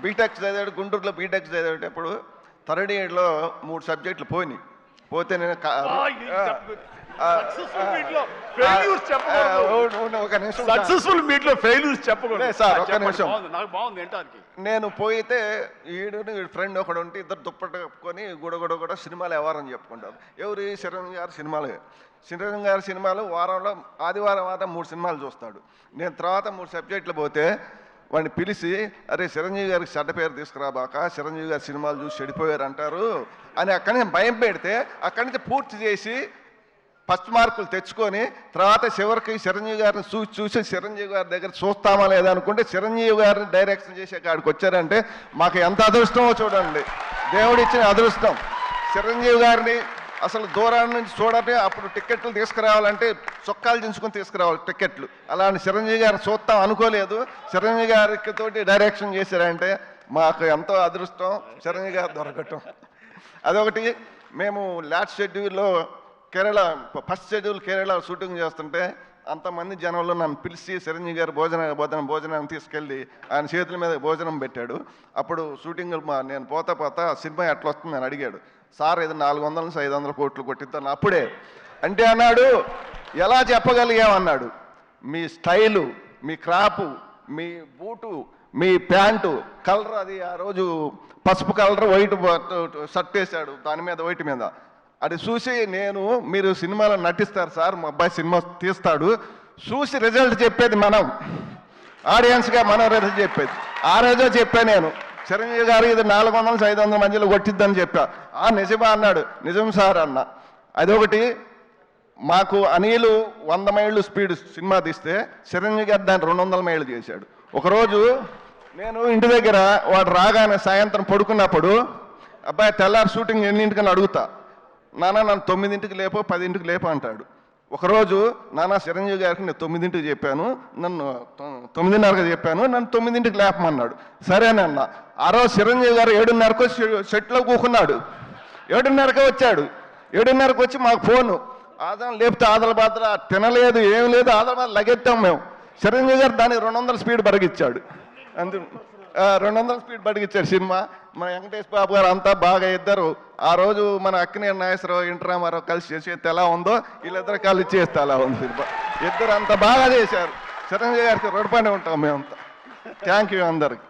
BTech చదివాడు, గుంటూరులో BTech చదివేటప్పుడు థర్డ్ ఇయర్లో 3 సబ్జెక్టులు పోతే నేను సక్సెస్ఫుల్ మీట్ లో ఫెయిల్యూర్స్ చెప్పకూడదు సార్. ఒక నిమిషం, నాకు బాగుంది ఏంటానికి. నేను పోయితే వీడు ఫ్రెండ్ ఒకడు ఉంటే ఇద్దరు దుప్పట్టు కప్పుకొని కూడా సినిమాలు ఎవరని చెప్పుకుంటారు. ఎవరు? చిరంజీవి గారి సినిమాలు. చిరంజీవి గారి సినిమాలు వారంలో ఆదివారం 3 సినిమాలు చూస్తాడు. నేను తర్వాత 3 సబ్జెక్టులు పోతే వాడిని పిలిచి, అరే చిరంజీవి గారికి చెడ్డ పేరు తీసుకురాబాక, చిరంజీవి గారి సినిమాలు చూసి చెడిపోయారు అంటారు అని అక్కడి నుంచి భయం పెడితే అక్కడి నుంచి పూర్తి చేసి ఫస్ట్ మార్కులు తెచ్చుకొని తర్వాత చివరికి చిరంజీవి గారిని చూసి చిరంజీవి గారి దగ్గర చూస్తామా లేదా అనుకుంటే చిరంజీవి గారిని డైరెక్షన్ చేసే కాడికి వచ్చారంటే మాకు ఎంత అదృష్టమో చూడండి. దేవుడిచ్చిన అదృష్టం. చిరంజీవి గారిని అసలు దూరాన్ని నుంచి చూడండి, అప్పుడు టికెట్లు తీసుకురావాలంటే చొక్కాలు దించుకొని తీసుకురావాలి టికెట్లు. అలాంటి చిరంజీవి గారిని చూస్తాం అనుకోలేదు. చిరంజీవి గారికి తోటి డైరెక్షన్ చేశారంటే మాకు ఎంతో అదృష్టం చిరంజీవి గారు దొరకటం. అదొకటి. మేము లాస్ట్ షెడ్యూల్లో Kerala first schedule Kerala shooting చేస్తుంటే అంతమంది జనంలో నన్ను పిలిచి చిరంజీవి గారు భోజనాన్ని తీసుకెళ్ళి ఆయన చేతుల మీద భోజనం పెట్టాడు. అప్పుడు షూటింగ్ నేను పోతా సినిమా ఎట్లా వస్తుంది అని అడిగాడు. సార్ ఇది 400 నుంచి 500 కోట్లు కొట్టిద్దాను అప్పుడే అంటే అన్నాడు. ఎలా చెప్పగలిగామన్నాడు? మీ స్టైలు, మీ క్రాపు, మీ బూటు, మీ ప్యాంటు కలర్, అది ఆ రోజు పసుపు కలర్ వైట్ షర్ట్ వేశాడు, దాని మీద వైట్ మీద. అది చూసి మీరు సినిమాలో నటిస్తారు సార్, మా అబ్బాయి సినిమా తీస్తాడు, చూసి రిజల్ట్ చెప్పేది మనం, ఆడియన్స్గా మనం రిజల్ట్ చెప్పేది. ఆ రోజే చెప్పాను నేను, చిరంజీవి గారు ఇది 400 నుంచి 500 మధ్యలో కొట్టిద్దని చెప్పా. నిజమా అన్నాడు. నిజం సార్ అన్న. అదొకటి. మాకు అనిలు 100 మైళ్ళు స్పీడ్ సినిమా తీస్తే చిరంజీవి గారు దాన్ని 200 మైళ్ళు చేశాడు. ఒకరోజు నేను ఇంటి దగ్గర వాడు రాగానే సాయంత్రం పడుకున్నప్పుడు, అబ్బాయి తెల్లారి షూటింగ్ ఎన్నింటికని అడుగుతా, నాన్న నన్ను 9ంటికి లేపో 10ంటికి లేపో అంటాడు. ఒకరోజు నాన్న చిరంజీవి గారికి నేను 9ంటికి చెప్పాను, నన్ను 9:30కి చెప్పాను, నన్ను 9ంటికి లేపమన్నాడు. సరేనన్న. ఆ రోజు చిరంజీవి గారు 7:30కు సెట్లో కూకున్నాడు. 7:30కే వచ్చాడు. 7:30కి వచ్చి మాకు ఫోను, ఆదరణ లేపితే ఆదలబాద్ర తినలేదు, ఏం లేదు, ఆదలబాద్ర లగెత్తాం మేము. చిరంజీవి గారు దానికి 200 స్పీడ్ బరిగిచ్చాడు. అందు 200 స్పీడ్ బడిగిచ్చాడు సినిమా. మన వెంకటేష్ బాబు గారు అంతా బాగా ఇద్దరు ఆ రోజు మన అక్కినేని నాగేశ్వరరావు, ఎన్టీ రామారావు కలిసి చేసేది ఎలా ఉందో వీళ్ళిద్దరు కలిసి చేస్తే అలా ఉంది సినిమా. ఇద్దరు అంత బాగా చేశారు. చిరంజీవి గారికి రుణపడి ఉంటాం మేమంతా. థ్యాంక్ యూ అందరికి.